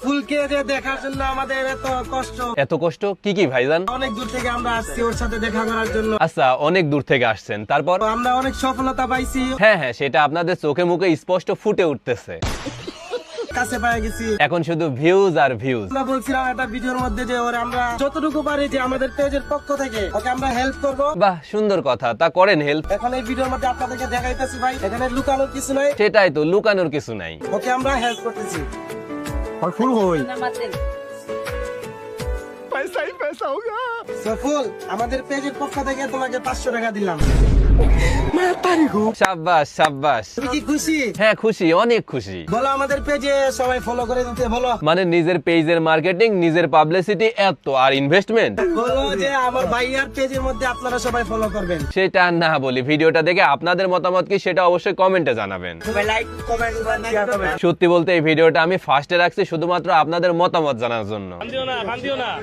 ফুলকে যে দেখার জন্য আমাদের এত কষ্ট কি কি ভাইজান? অনেক দূর থেকে আমরা আসছি ওর সাথে দেখা করার জন্য। আচ্ছা, অনেক দূর থেকে আসছেন, তারপর? আমরা অনেক সফলতা পাইছি। হ্যাঁ, সেটা আপনাদের চোখে মুখে স্পষ্ট ফুটে উঠতেছে। কাছে পেয়ে গেছি, এখন শুধু ভিউজ আর ভিউজ। আমরা বলছিলাম একটা ভিডিওর মধ্যে যে ওরে আমরা যতটুকু পারি যে আমাদের পেজের পক্ষ থেকে ওকে আমরা হেল্প করব। বাহ, সুন্দর কথা, তা করেন হেল্প। এখন এই ভিডিওর মধ্যে আপনাদেরকে দেখাইতেছি ভাই, এখানে লুকানোর কিছু নাই। সেটাই তো, লুকানোর কিছু নাই। ওকে আমরা হেল্প করতেছি। আর ফুল হই পয়সাই পয়সা হোগা। সফল, আমাদের পেজের পক্ষ থেকে তোমাকে 500 টাকা দিলাম। শাবাশ শাবাশ। তুমি কি খুশি? হ্যাঁ খুশি, অনেক খুশি। বলো আমাদের পেজে সবাই ফলো করে দিতে বলো। মানে নিজের পেজের মার্কেটিং, নিজের পাবলিসিটি, এত আর ইনভেস্টমেন্ট। বলো যে আমার ভাইয়ার পেজের মধ্যে আপনারা সবাই ফলো করবেন। সেটা না বলি, ভিডিওটা দেখে আপনাদের মতামত কি সেটা অবশ্যই কমেন্টে জানাবেন। সবাই লাইক কমেন্ট শেয়ার করবেন। সত্যি বলতে এই ভিডিওটা আমি ফার্স্টে রাখছি শুধুমাত্র আপনাদের মতামত জানার জন্য।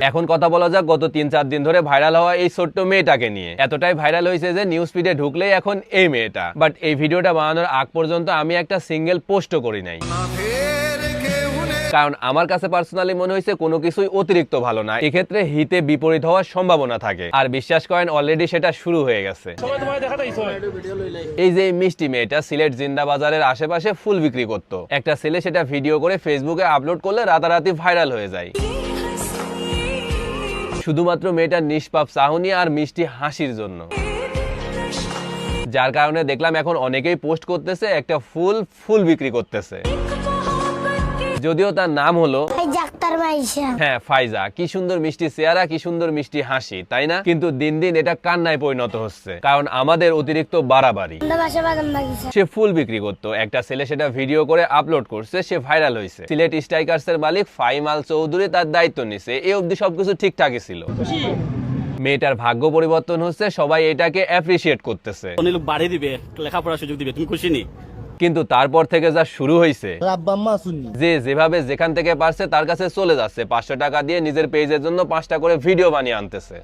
এখন কথা বলা যাক গত 3-4 দিন ধরে ভাইরাল হওয়া এই ছোট্ট মেয়েটাকে নিয়ে। এতটাই ভাইরাল হয়েছে যে নিউজ ফিডে ঢুকলেই এখন এই মেয়েটা। বাট এই ভিডিওটা বানানোর আগ পর্যন্ত আমি একটা সিঙ্গেল পোস্টও করি নাই, কারণ আমার কাছে পার্সোনালি মনে হয়েছে কোনো কিছুই অতিরিক্ত ভালো না, এক্ষেত্রে হিতে বিপরীত হওয়ার সম্ভাবনা থাকে। আর বিশ্বাস করেন অলরেডি সেটা শুরু হয়ে গেছে। এই যে মিষ্টি মেয়েটা সিলেট জিন্দা বাজারের আশেপাশে ফুল বিক্রি করতো, একটা ছেলে সেটা ভিডিও করে ফেসবুকে আপলোড করলে রাতারাতি ভাইরাল হয়ে যায়, শুধুমাত্র মেয়েটার নিষ্পাপ চাহনি আর মিষ্টি হাসির জন্য। যার কারণে দেখলাম এখন অনেকেই পোস্ট করতেছে একটা ফুল বিক্রি করতেছে, যদিও তার নাম হলো হ্যাঁ ফাইজা। কি সুন্দর মিষ্টি চেহারা, কি সুন্দর মিষ্টি হাসি, তাই না? কিন্তু দিন দিন এটা কান্নায় পরিণত হচ্ছে, কারণ আমাদের অতিরিক্ত বাড়াবাড়ি। সে ফুল বিক্রি করতো, একটা ছেলে সেটা ভিডিও করে আপলোড করছে, সে ভাইরাল হয়েছে। সিলেট স্ট্রাইকার্স এর মালিক ফাইমাল চৌধুরী তার দায়িত্ব নিছে, এই অবধি সবকিছু ঠিকঠাকই ছিল। মেয়েটার ভাগ্য পরিবর্তন হচ্ছে, সবাই এটাকে অ্যাপ্রিসিয়েট করতেছে, বাড়ি দিবে, লেখাপড়ার সুযোগ দিবে, তুমি খুশি নি? কিন্তু তারপর থেকে যা শুরু হয়েছে, যে যেভাবে যেখান থেকে পারছে তার কাছে চলে যাচ্ছে, 500 টাকা দিয়ে নিজের পেজের জন্য 5টা করে ভিডিও বানিয়ে আনতেছে।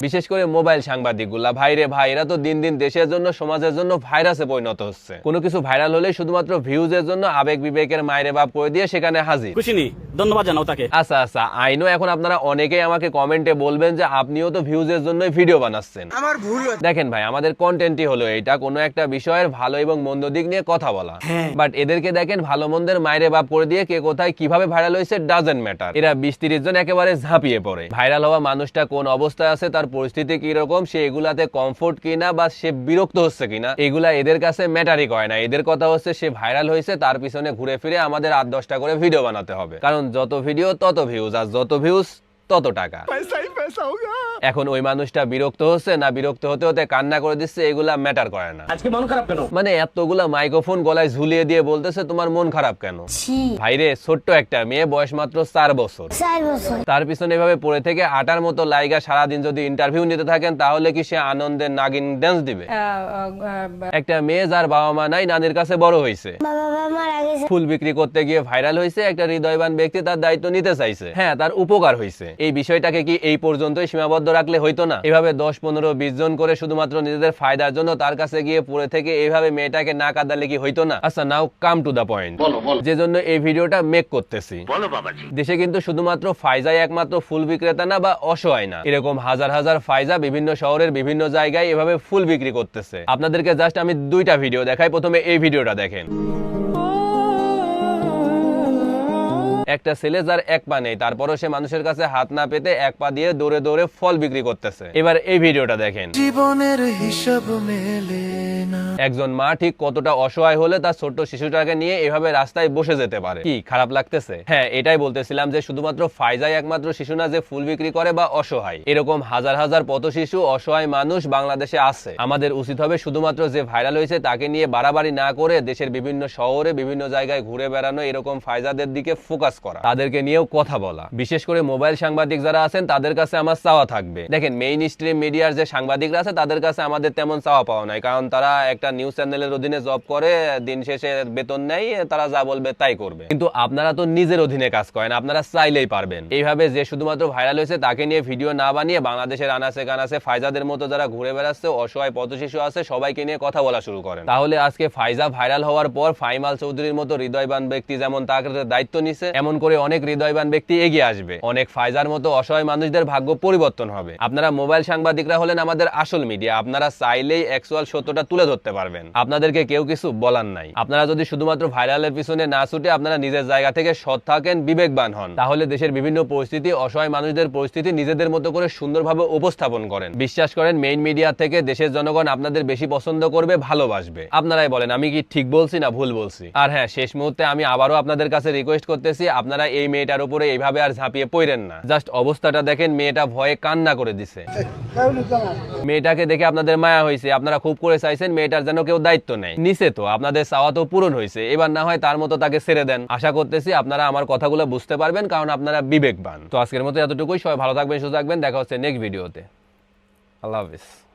বিশেষ করে মোবাইল সাংবাদিক গুলা, ভাইরে ভাই, এরা তো দিন দিন দেশের জন্য সমাজের জন্য ভাইরাসে পরিণত হচ্ছে। কোনো কিছু ভাইরাল হলে শুধুমাত্র ভিউজের জন্য আবেগ বিবেকের মায়েরে বাপ করে দিয়ে সেখানে হাজির। খুশি নি? ধন্যবাদ জানাও তাকে। আচ্ছা, আইনো এখন আপনারা অনেকেই আমাকে কমেন্টে বলবেন যে আপনিও তো ভিউজের জন্য ভিডিও বানাচ্ছেন। আমার ভুল। দেখেন ভাই, আমাদের কন্টেন্টই হলো এটা, কোনো একটা বিষয়ের ভালো এবং মন্দ দিক নিয়ে কথা বলা। বাট এদেরকে দেখেন ভালো মন্দের মায়েরে বাপ করে দিয়ে কে কোথায় কিভাবে ভাইরাল হয়েছে ডাজেন্ট ম্যাটার। এরা 20-30 জন একেবারে ঝাঁপিয়ে পড়ে। ভাইরাল হওয়া মানুষটা কোন অবস্থায় আছে, তার পরিস্থিতি কি রকম, সে এগুলাতে কমফোর্ট কিনা বা সে বিরক্ত হচ্ছে কিনা, এগুলা এদের কাছে ম্যাটারই করে না। এদের কথা হচ্ছে সে ভাইরাল হয়েছে, তার পিছনে ঘুরে ফিরে আমাদের 8-10টা করে ভিডিও বানাতে হবে, কারণ যত ভিডিও তত ভিউজ, আর যত ভিউজ তত টাকা। এখন ওই মানুষটা বিরক্ত হচ্ছে না, বিরক্ত হতে হতে কান্না করে দিচ্ছে, এগুলা ম্যাটার করে না। আজকে মন খারাপ কেন? মানে এতগুলা মাইক্রোফোন গলায় ঝুলিয়ে দিয়ে বলতেছে তোমার মন খারাপ কেন? ভাইরে, ছোট্ট একটা মেয়ে, বয়স মাত্র 4 বছর, তার পিছনে এভাবে পড়ে থেকে 8টার মতো লাইগা সারাদিন যদি ইন্টারভিউ নিতে থাকেন, তাহলে কি সে আনন্দের নাগিন ড্যান্স দিবে? একটা মেয়ে যার বাবা মা নাই, নানির কাছে বড় হয়েছে, ফুল বিক্রি করতে গিয়ে ভাইরাল হয়েছে, একটা হৃদয়বান ব্যক্তি তার দায়িত্ব নিতে চাইছে, হ্যাঁ তার উপকার হয়েছে। এই বিষয়টাকে কি এই পর্যন্তই সীমাবদ্ধ রাখলে হইতো না? এভাবে 10-15-20 জন করে শুধুমাত্র নিজেদের ফায়দার জন্য তার কাছে গিয়ে পড়ে থেকে এইভাবে মেয়েটাকে না কাঁদালে কি হইতো না? আচ্ছা, নাও কাম টু দা পয়েন্ট, যে জন্য এই ভিডিওটা মেক করতেছি। দেশে কিন্তু শুধুমাত্র ফায়জাই একমাত্র ফুল বিক্রেতা না বা অসহায় না, এরকম হাজার হাজার ফায়জা বিভিন্ন শহরের বিভিন্ন জায়গায় এভাবে ফুল বিক্রি করতেছে। আপনাদেরকে জাস্ট আমি 2টা ভিডিও দেখাই। প্রথমে এই ভিডিওটা দেখেন। একটা ছেলে যার এক পা নেই, তারপরও সে মানুষের কাছে হাত না পেতে এক পা দিয়ে দৌড়ে দৌড়ে ফল বিক্রি করতেছে। এবার এই ভিডিওটা দেখেন। জীবনের হিসাব মেলে না। একজন মা ঠিক কতটা অসহায় হলে তার ছোট্ট শিশুটাকে নিয়ে এভাবে রাস্তায় বসে যেতে পারে। কি খারাপ লাগতেছে? হ্যাঁ, এটাই বলতেছিলাম যে শুধুমাত্র ফায়জাই একমাত্র শিশু না যে ফুল বিক্রি করে বা অসহায়। এরকম হাজার হাজার পথ শিশু, অসহায় মানুষ বাংলাদেশে আছে। আমাদের উচিত হবে শুধুমাত্র যে ভাইরাল হয়েছে তাকে নিয়ে বাড়াবাড়ি না করে দেশের বিভিন্ন শহরে বিভিন্ন জায়গায় ঘুরে বেড়ানো, এরকম ফায়জাদের দিকে ফোকাস করা, তাদেরকে নিয়েও কথা বলা। বিশেষ করে মোবাইল সাংবাদিক যারা আছেন তাদের কাছে আমার চাওয়া থাকবে। দেখেন, মেইন স্ট্রিম মিডিয়ার যে সাংবাদিকরা আছে তাদের কাছে আমাদের তেমন চাওয়া পাওয়া নাই, কারণ তারা একটা নিউজ চ্যানেলের অধীনে জব করে, দিন শেষে বেতন নেই, তারা যা বলবে তাই করবে। কিন্তু আপনারা তো নিজের অধীনে কাজ করেন, আপনারা চাইলেই পারবেন। এইভাবে যে শুধুমাত্র ভাইরাল হয়েছে তাকে নিয়ে ভিডিও না বানিয়ে বাংলাদেশের আনাচে কানাচে ফায়জাদের মতো যারা ঘুরে বেড়াচ্ছে, অসহায় পথ শিশু আছে, সবাইকে নিয়ে কথা বলা শুরু করেন, তাহলে আজকে ফায়জা ভাইরাল হওয়ার পর ফাইমাল চৌধুরীর মতো হৃদয়বান ব্যক্তি যেমন তার দায়িত্ব নিছে, এমন এমন করে অনেক হৃদয়বান ব্যক্তি এগিয়ে আসবে, অনেক ফায়জার মতো অসহায় মানুষদের ভাগ্য পরিবর্তন হবে। আপনারা মোবাইল সাংবাদিকরা হলেন আমাদের আসল মিডিয়া, আপনারা চাইলেই অ্যাকচুয়াল সত্যটা তুলে ধরতে পারবেন। আপনাদেরকে কেউ কিছু বলার নাই। আপনারা যদি শুধুমাত্র ভাইরালের পিছনে না ছুটে আপনারা নিজের জায়গা থেকে সৎ থাকেন, বিবেকবান হন, তাহলে দেশের বিভিন্ন পরিস্থিতি, অসহায় মানুষদের পরিস্থিতি নিজেদের মতো করে সুন্দরভাবে উপস্থাপন করেন। বিশ্বাস করেন, মেইন মিডিয়া থেকে দেশের জনগণ আপনাদের বেশি পছন্দ করবে, ভালোবাসবে। আপনারাই বলেন আমি কি ঠিক বলছি না ভুল বলছি? আর হ্যাঁ, শেষ মুহূর্তে আমি আবারও আপনাদের কাছে রিকোয়েস্ট করতেছি, আপনারা এই মেয়েটার উপরে এইভাবে আর ঝাঁপিয়ে পড়েন না। জাস্ট অবস্থাটা দেখেন, মেয়েটা ভয়ে কান্না করে দিছে। মেয়েটাকে দেখে আপনাদের মায়া হয়েছে, আপনারা খুব করে চাইছেন মেয়েটার যেন কেউ দায়িত্ব নেয়। নিচে তো আপনাদের চাওয়া তো পূরণ হয়েছে, এবার না হয় তার মতো তাকে ছেড়ে দেন। আশা করতেছি আপনারা আমার কথাগুলো বুঝতে পারবেন, কারণ আপনারা বিবেকবান। তো আজকের মতো এতটুকুই। সবাই ভালো থাকবেন, সুস্থ থাকবেন। দেখা হচ্ছে নেক্সট ভিডিওতে। আল্লাহ হাফিজ।